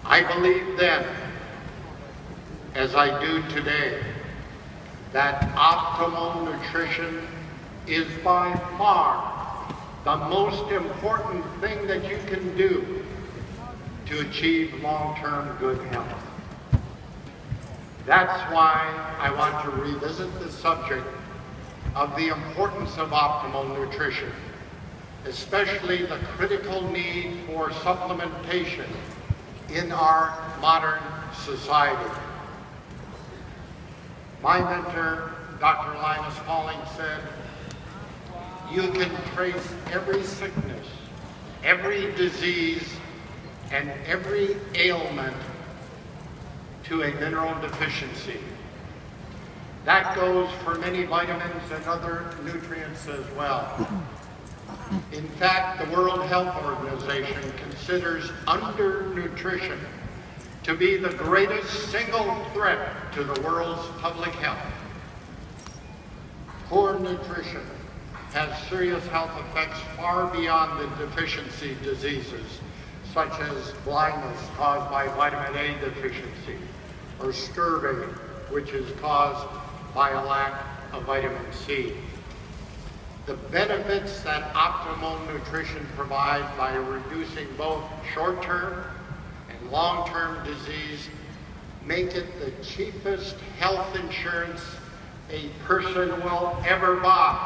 I believe then, as I do today, that optimal nutrition is by far the most important thing that you can do to achieve long-term good health. That's why I want to revisit the subject of the importance of optimal nutrition, especially the critical need for supplementation in our modern society. My mentor, Dr. Linus Pauling, said, "You can trace every sickness, every disease, and every ailment to a mineral deficiency." That goes for many vitamins and other nutrients as well. In fact, the World Health Organization considers undernutrition to be the greatest single threat to the world's public health. Poor nutrition has serious health effects far beyond the deficiency diseases, such as blindness caused by vitamin A deficiency, or scurvy, which is caused by a lack of vitamin C. The benefits that optimal nutrition provides by reducing both short-term and long-term disease make it the cheapest health insurance a person will ever buy.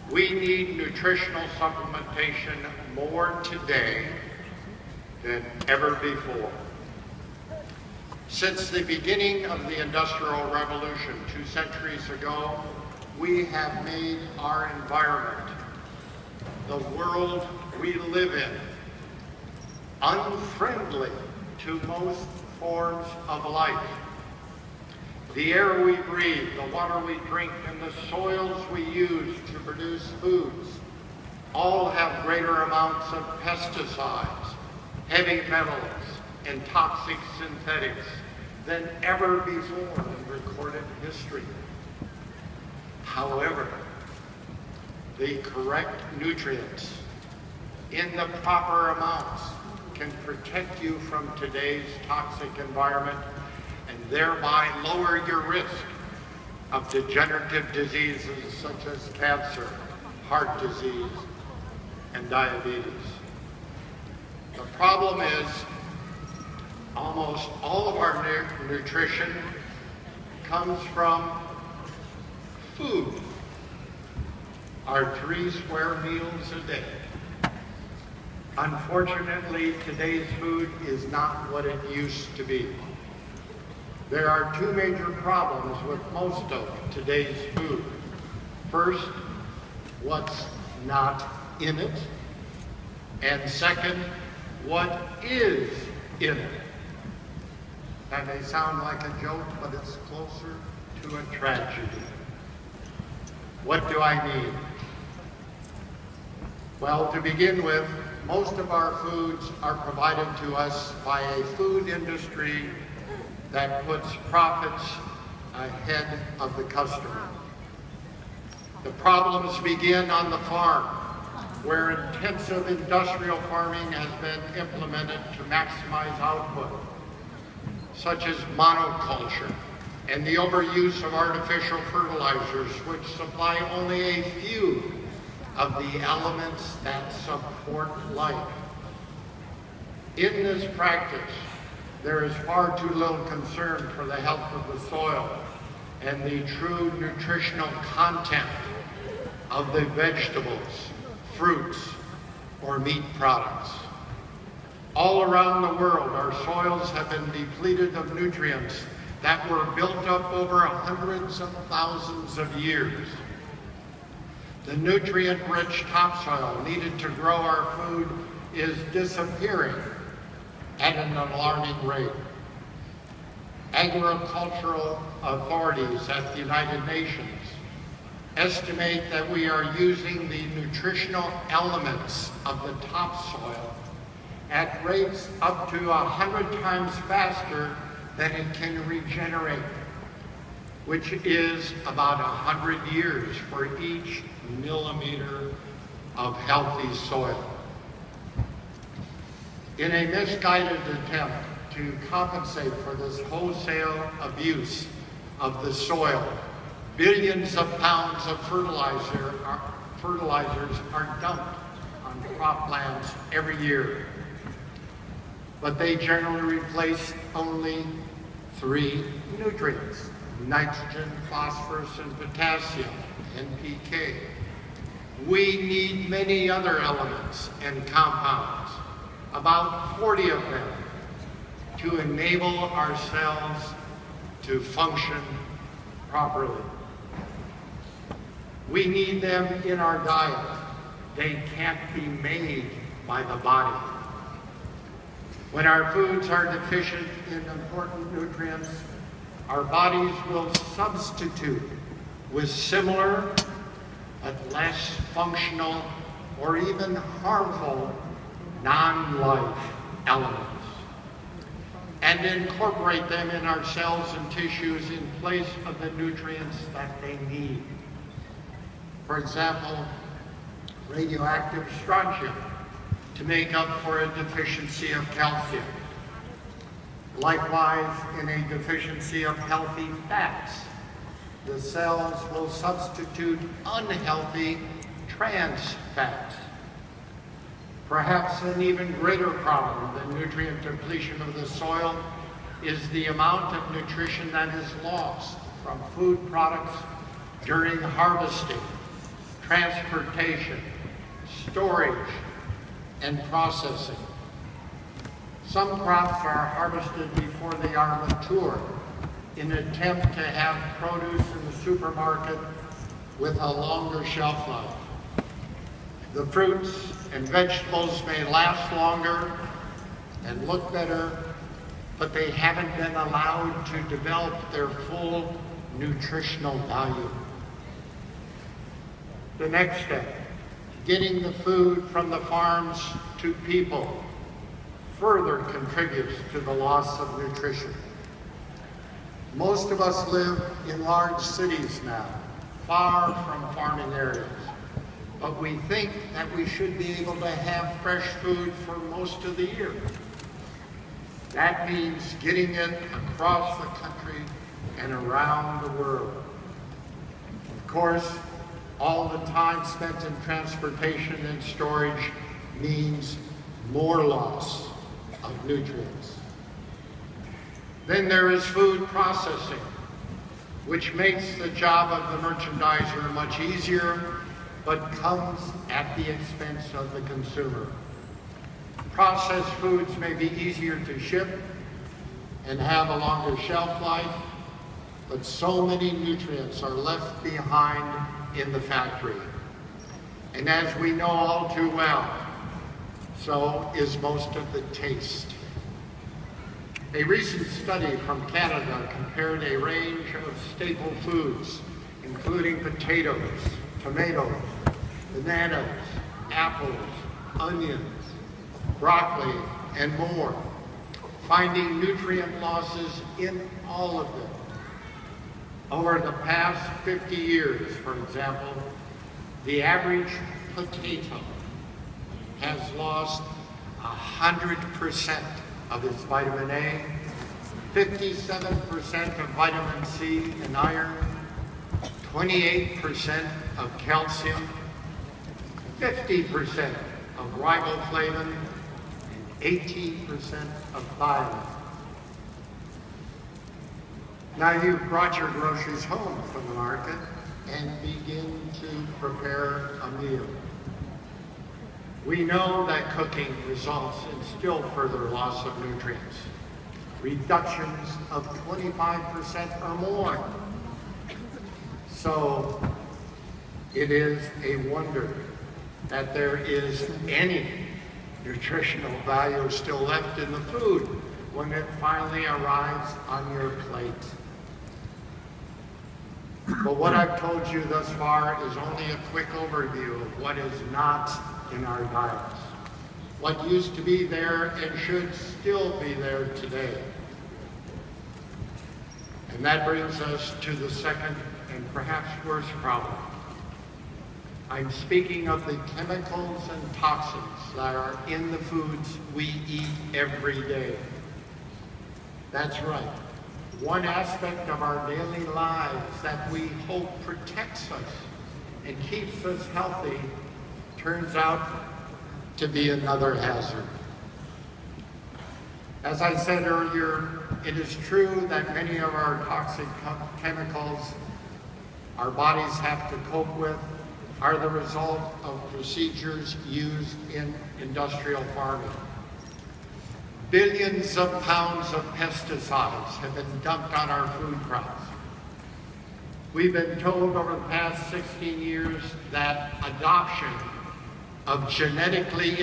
We need nutritional supplementation more today than ever before. Since the beginning of the Industrial Revolution 2 centuries ago, we have made our environment, the world we live in, unfriendly to most forms of life. The air we breathe, the water we drink, and the soils we use to produce foods all have greater amounts of pesticides, heavy metals, and toxic synthetics than ever before in recorded history. However, the correct nutrients in the proper amounts can protect you from today's toxic environment and thereby lower your risk of degenerative diseases such as cancer, heart disease, and diabetes. The problem is almost all of our nutrition comes from food, our 3 square meals a day. Unfortunately, today's food is not what it used to be. There are 2 major problems with most of today's food. First, what's not in it, and second, what is in it. That may sound like a joke, but it's closer to a tragedy. What do I mean? Well, to begin with, most of our foods are provided to us by a food industry that puts profits ahead of the customer. The problems begin on the farm, where intensive industrial farming has been implemented to maximize output, such as monoculture and the overuse of artificial fertilizers, which supply only a few of the elements that support life. In this practice, there is far too little concern for the health of the soil and the true nutritional content of the vegetables, fruits, or meat products. All around the world, our soils have been depleted of nutrients that were built up over hundreds of thousands of years. The nutrient-rich topsoil needed to grow our food is disappearing at an alarming rate. Agricultural authorities at the United Nations estimate that we are using the nutritional elements of the topsoil at rates up to 100 times faster than it can regenerate, which is about 100 years for each millimeter of healthy soil. In a misguided attempt to compensate for this wholesale abuse of the soil, billions of pounds of fertilizers are dumped on croplands every year. But they generally replace only 3 nutrients: nitrogen, phosphorus, and potassium, NPK. We need many other elements and compounds, about 40 of them, to enable our cells to function properly. We need them in our diet. They can't be made by the body. When our foods are deficient in important nutrients, our bodies will substitute with similar but less functional or even harmful non-life elements and incorporate them in our cells and tissues in place of the nutrients that they need. For example, radioactive strontium to make up for a deficiency of calcium. Likewise, in a deficiency of healthy fats, the cells will substitute unhealthy trans fats. Perhaps an even greater problem than nutrient depletion of the soil is the amount of nutrition that is lost from food products during harvesting, transportation, storage, and processing. Some crops are harvested before they are mature in an attempt to have produce in the supermarket with a longer shelf life. The fruits and vegetables may last longer and look better, but they haven't been allowed to develop their full nutritional value. The next step, getting the food from the farms to people, further contributes to the loss of nutrition. Most of us live in large cities now, far from farming areas, but we think that we should be able to have fresh food for most of the year. That means getting it across the country and around the world. Of course, all the time spent in transportation and storage means more loss of nutrients. Then there is food processing, which makes the job of the merchandiser much easier, but comes at the expense of the consumer. Processed foods may be easier to ship and have a longer shelf life, but so many nutrients are left behind in the factory. And as we know all too well, so is most of the taste. A recent study from Canada compared a range of staple foods, including potatoes, tomatoes, bananas, apples, onions, broccoli, and more, finding nutrient losses in all of them. Over the past 50 years, for example, the average potato has lost 100% of its vitamin A, 57% of vitamin C and iron, 28% of calcium, 50% of riboflavin, and 18% of thiamine. Now you've brought your groceries home from the market and begin to prepare a meal. We know that cooking results in still further loss of nutrients, reductions of 25% or more. So it is a wonder that there is any nutritional value still left in the food when it finally arrives on your plate. But what I've told you thus far is only a quick overview of what is not in our diets, what used to be there and should still be there today. And that brings us to the second and perhaps worst problem. I'm speaking of the chemicals and toxins that are in the foods we eat every day. That's right. One aspect of our daily lives that we hope protects us and keeps us healthy turns out to be another hazard. As I said earlier, it is true that many of our toxic chemicals our bodies have to cope with are the result of procedures used in industrial farming. Billions of pounds of pesticides have been dumped on our food crops. We've been told over the past 16 years that adoption of genetically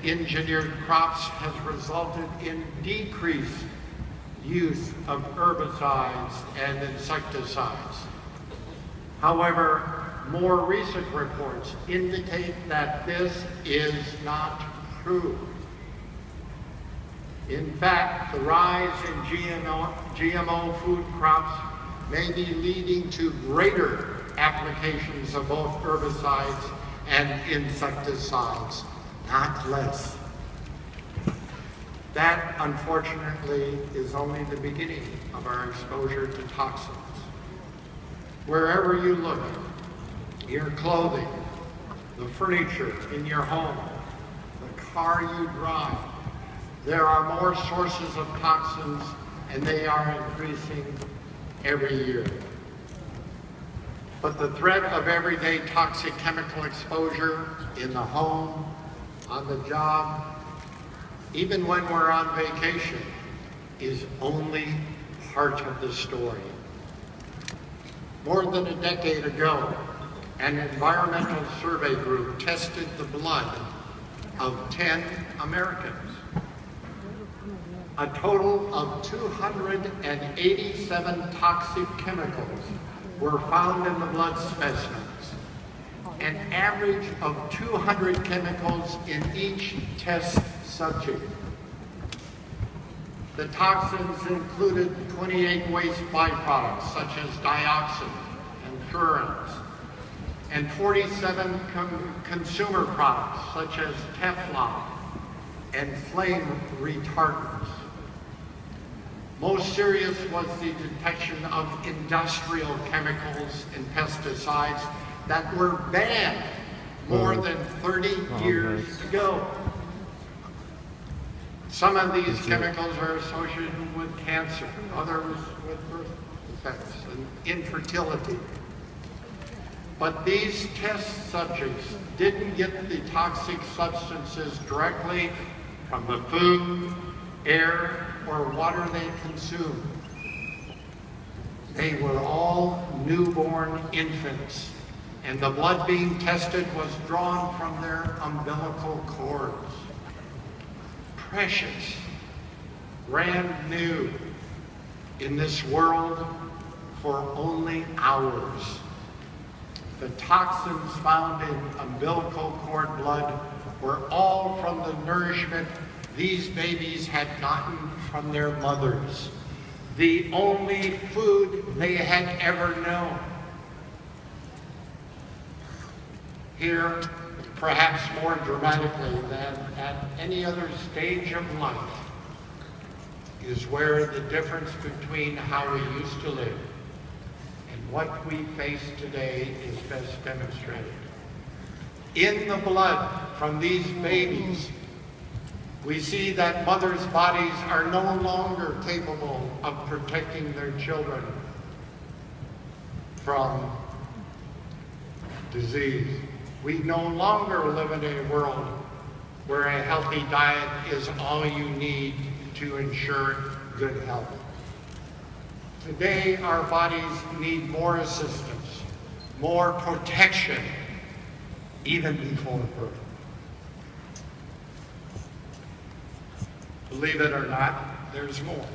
engineered crops has resulted in decreased use of herbicides and insecticides. However, more recent reports indicate that this is not true. In fact, the rise in GMO food crops may be leading to greater applications of both herbicides and insecticides, not less. That, unfortunately, is only the beginning of our exposure to toxins. Wherever you look, your clothing, the furniture in your home, the car you drive, there are more sources of toxins, and they are increasing every year. But the threat of everyday toxic chemical exposure in the home, on the job, even when we're on vacation, is only part of the story. More than a decade ago, an environmental survey group tested the blood of 10 Americans. A total of 287 toxic chemicals were found in the blood specimens, an average of 200 chemicals in each test subject. The toxins included 28 waste byproducts such as dioxin and furans, and 47 consumer products such as Teflon and flame retardants. Most serious was the detection of industrial chemicals and pesticides that were banned more than 30 years ago. Some of these chemicals are associated with cancer, others with birth defects and infertility. But these test subjects didn't get the toxic substances directly from the food, air, or water they consumed. They were all newborn infants, and the blood being tested was drawn from their umbilical cords. Precious, brand new in this world for only hours. The toxins found in umbilical cord blood were all from the nourishment these babies had gotten from their mothers, the only food they had ever known. Here, perhaps more dramatically than at any other stage of life, is where the difference between how we used to live and what we face today is best demonstrated. In the blood from these babies, we see that mothers' bodies are no longer capable of protecting their children from disease. We no longer live in a world where a healthy diet is all you need to ensure good health. Today, our bodies need more assistance, more protection, even before birth. Believe it or not, there's more.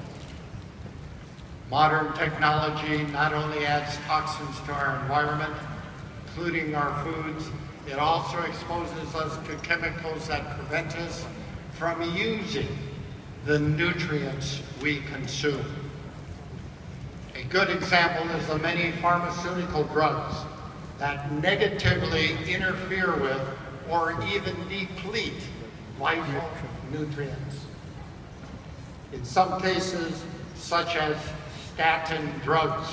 Modern technology not only adds toxins to our environment, including our foods, it also exposes us to chemicals that prevent us from using the nutrients we consume. A good example is the many pharmaceutical drugs that negatively interfere with or even deplete vital nutrients. In some cases, such as statin drugs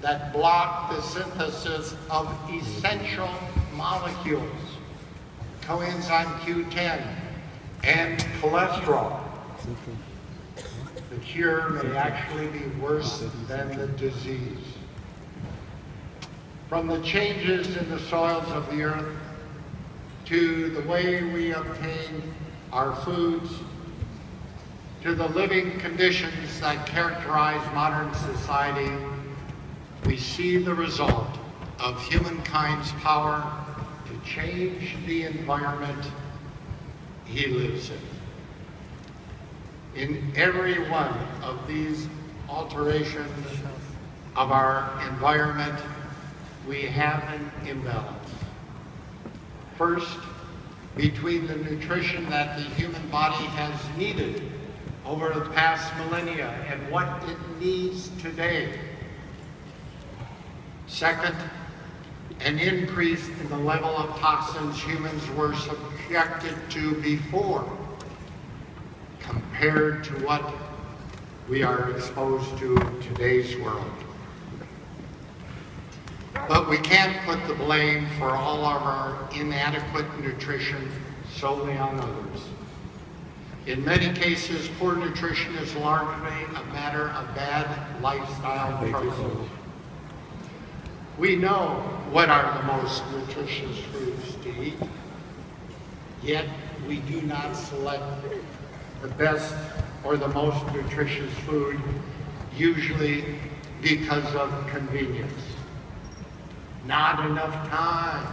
that block the synthesis of essential molecules, coenzyme Q10, and cholesterol. The cure may actually be worse than the disease. From the changes in the soils of the earth to the way we obtain our foods, to the living conditions that characterize modern society, we see the result of humankind's power to change the environment he lives in. In every one of these alterations of our environment, we have an imbalance. First, between the nutrition that the human body has needed over the past millennia and what it needs today. Second, an increase in the level of toxins humans were subjected to before compared to what we are exposed to in today's world. But we can't put the blame for all of our inadequate nutrition solely on others. In many cases, poor nutrition is largely a matter of bad lifestyle choices. We know what are the most nutritious foods to eat, yet we do not select the best or the most nutritious food, usually because of convenience. Not enough time.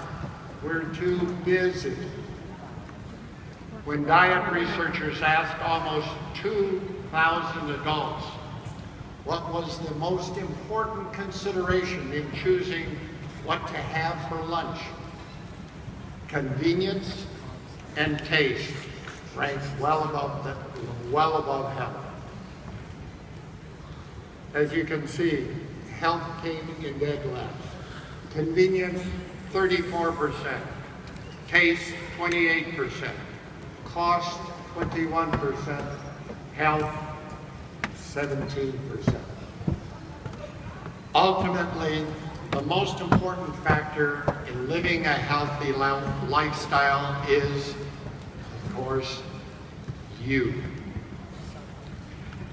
We're too busy. When diet researchers asked almost 2,000 adults what was the most important consideration in choosing what to have for lunch, convenience and taste ranked well above health. As you can see, health came in dead last. Convenience, 34%. Taste, 28%. Cost, 21%. Health, 17%. Ultimately, the most important factor in living a healthy lifestyle is, of course, you.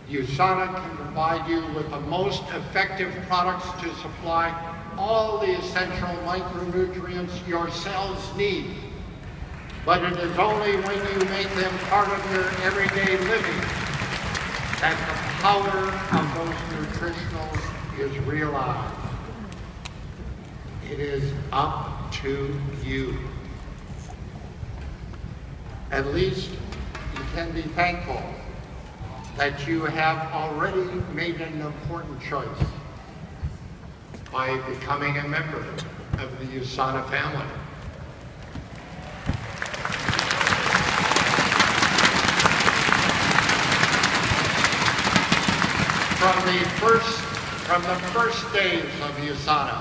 USANA can provide you with the most effective products to supply all the essential micronutrients your cells need. But it is only when you make them part of your everyday living that the power of those nutritionals is realized. It is up to you. At least you can be thankful that you have already made an important choice by becoming a member of the USANA family. From the first days of USANA,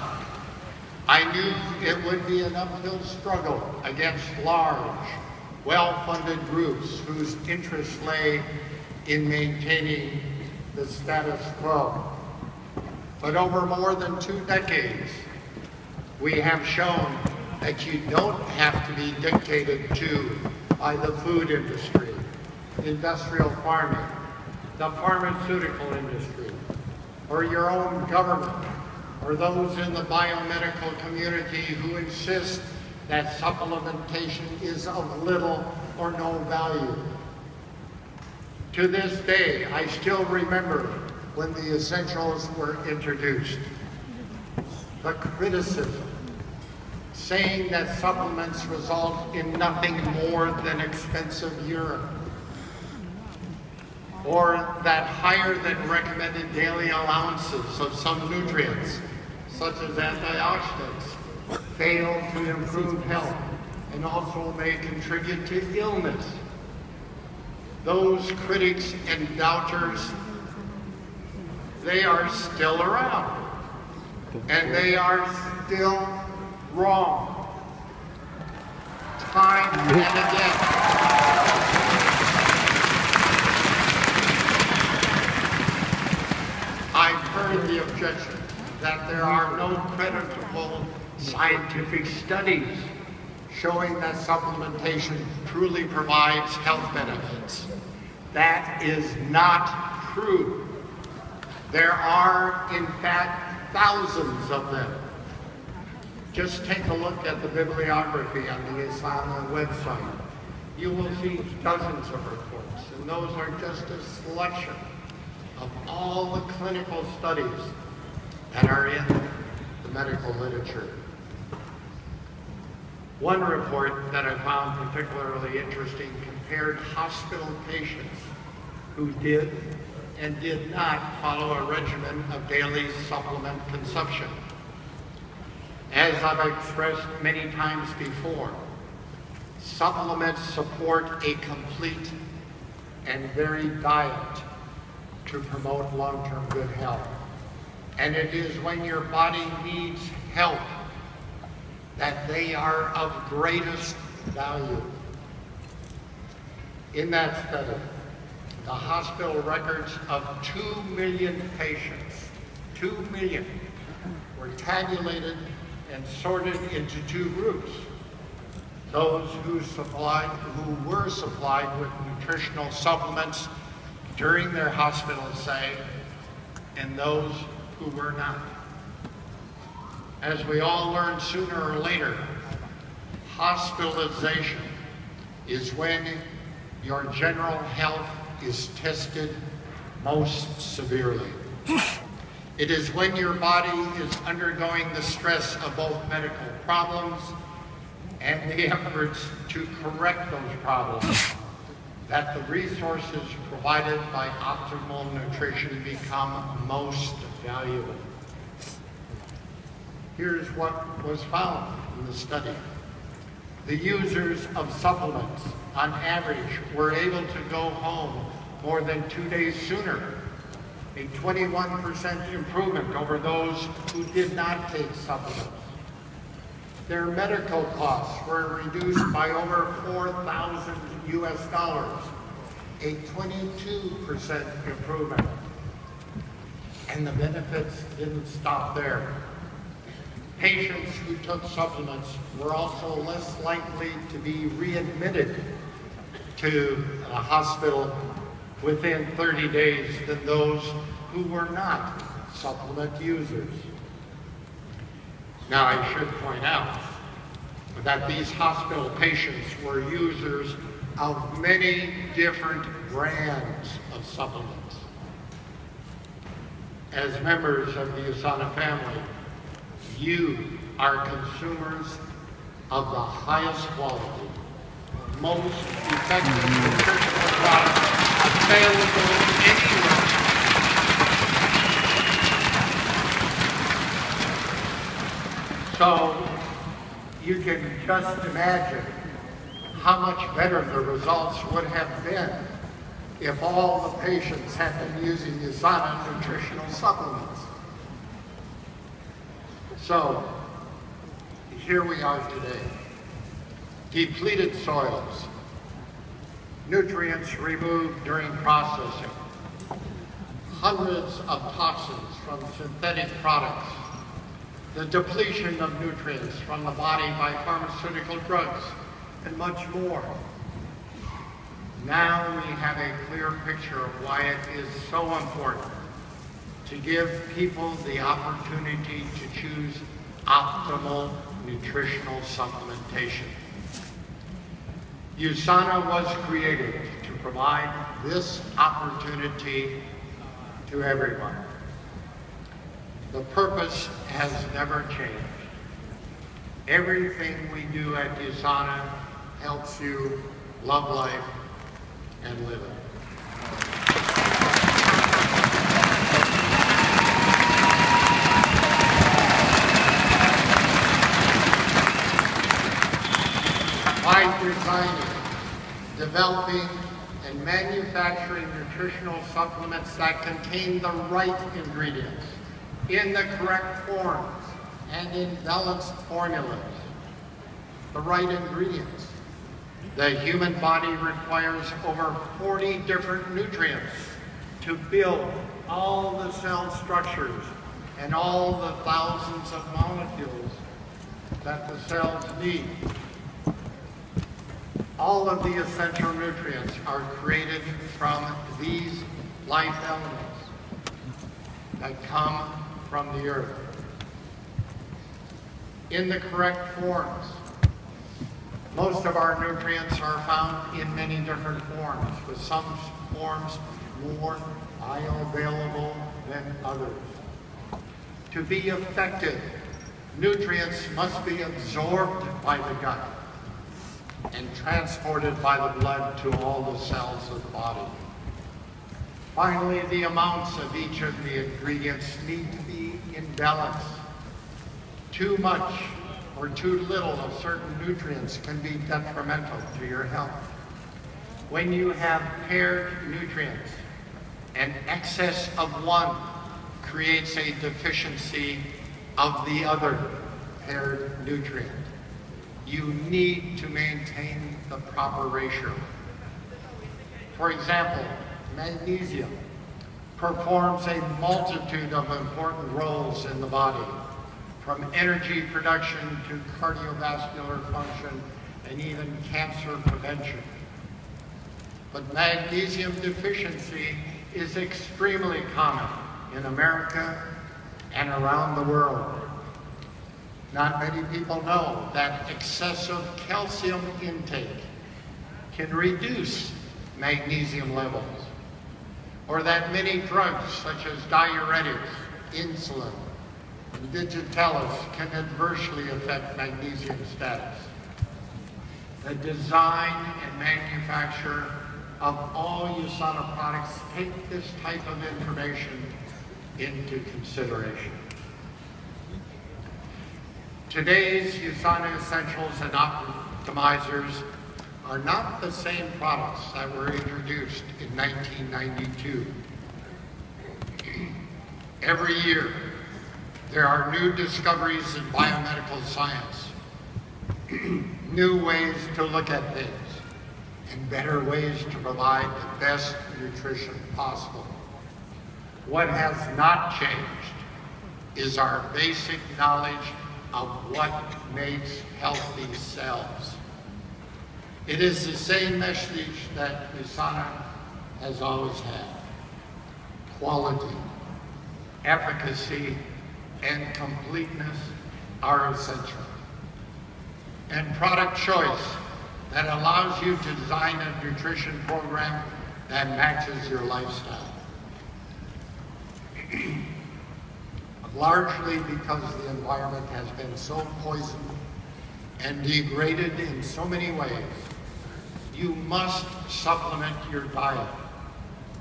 I knew it would be an uphill struggle against large, well-funded groups whose interests lay in maintaining the status quo. But over more than 2 decades, we have shown that you don't have to be dictated to by the food industry, industrial farming, the pharmaceutical industry, or your own government, or those in the biomedical community who insist that supplementation is of little or no value. To this day, I still remember when the essentials were introduced. The criticism, saying that supplements result in nothing more than expensive urine, or that higher than recommended daily allowances of some nutrients, such as antioxidants, fail to improve health and also may contribute to illness. Those critics and doubters, they are still around, and they are still Wrong. Time and again. I've heard the objection that there are no credible scientific studies showing that supplementation truly provides health benefits. That is not true. There are, in fact, thousands of them. Just take a look at the bibliography on the USANA website. You will see dozens of reports, and those are just a selection of all the clinical studies that are in the medical literature. One report that I found particularly interesting compared hospital patients who did and did not follow a regimen of daily supplement consumption. As I've expressed many times before, supplements support a complete and varied diet to promote long-term good health. And it is when your body needs help that they are of greatest value. In that study, the hospital records of 2 million patients, 2 million, were tabulated and sorted into two groups. Those who were supplied with nutritional supplements during their hospital stay, and those who were not. As we all learn sooner or later, hospitalization is when your general health is tested most severely. It is when your body is undergoing the stress of both medical problems and the efforts to correct those problems that the resources provided by optimal nutrition become most valuable. Here's what was found in the study. The users of supplements, on average, were able to go home more than 2 days sooner, a 21% improvement over those who did not take supplements. Their medical costs were reduced by over $4,000 US, a 22% improvement. And the benefits didn't stop there. Patients who took supplements were also less likely to be readmitted to a hospital within 30 days than those who were not supplement users. Now, I should point out that these hospital patients were users of many different brands of supplements. As members of the USANA family, you are consumers of the highest quality, most effective nutritional products available anywhere. So you can just imagine how much better the results would have been if all the patients had been using USANA nutritional supplements. So here we are today. Depleted soils, nutrients removed during processing, hundreds of toxins from synthetic products, the depletion of nutrients from the body by pharmaceutical drugs, and much more. Now we have a clear picture of why it is so important to give people the opportunity to choose optimal nutritional supplementation. USANA was created to provide this opportunity to everyone. The purpose has never changed. Everything we do at USANA helps you love life and live it. By designing, developing, and manufacturing nutritional supplements that contain the right ingredients in the correct forms and in balanced formulas, the right ingredients. The human body requires over 40 different nutrients to build all the cell structures and all the thousands of molecules that the cells need. All of the essential nutrients are created from these life elements that come from the earth in the correct forms. Most of our nutrients are found in many different forms, with some forms more bioavailable than others. To be effective, nutrients must be absorbed by the gut and transported by the blood to all the cells of the body. Finally, the amounts of each of the ingredients need to be in balance. Too much or too little of certain nutrients can be detrimental to your health. When you have paired nutrients, an excess of one creates a deficiency of the other paired nutrient. You need to maintain the proper ratio. For example, magnesium performs a multitude of important roles in the body, from energy production to cardiovascular function and even cancer prevention. But magnesium deficiency is extremely common in America and around the world. Not many people know that excessive calcium intake can reduce magnesium levels, or that many drugs such as diuretics, insulin, and digitalis can adversely affect magnesium status. The design and manufacture of all USANA products take this type of information into consideration. Today's USANA Essentials and Optimizers are not the same products that were introduced in 1992. Every year, there are new discoveries in biomedical science, new ways to look at things, and better ways to provide the best nutrition possible. What has not changed is our basic knowledge of what makes healthy cells. It is the same message that USANA has always had. Quality, efficacy, and completeness are essential. And product choice that allows you to design a nutrition program that matches your lifestyle. Largely because the environment has been so poisoned and degraded in so many ways, you must supplement your diet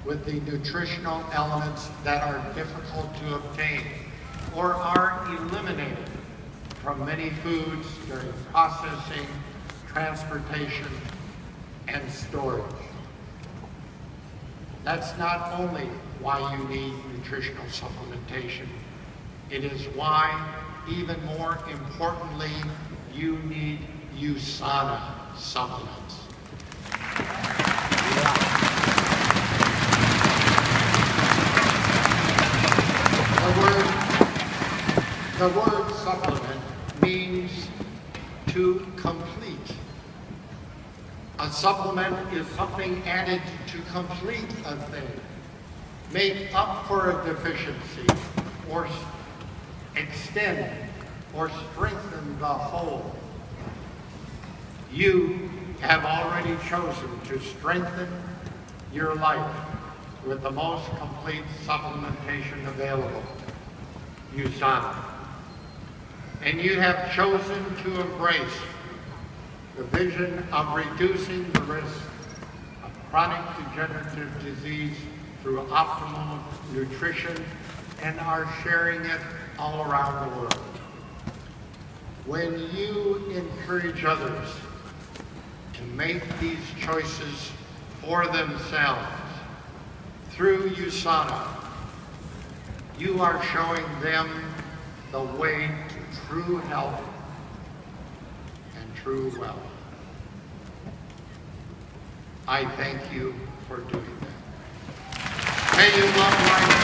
with the nutritional elements that are difficult to obtain or are eliminated from many foods during processing, transportation, and storage. That's not only why you need nutritional supplementation, it is why, even more importantly, you need USANA supplements. The word supplement means to complete. A supplement is something added to complete a thing, make up for a deficiency, or extend or strengthen the whole. You have already chosen to strengthen your life with the most complete supplementation available, USANA. And you have chosen to embrace the vision of reducing the risk of chronic degenerative disease through optimal nutrition and are sharing it all around the world. When you encourage others to make these choices for themselves through USANA, you are showing them the way to true health and true wealth. I thank you for doing that. May you love life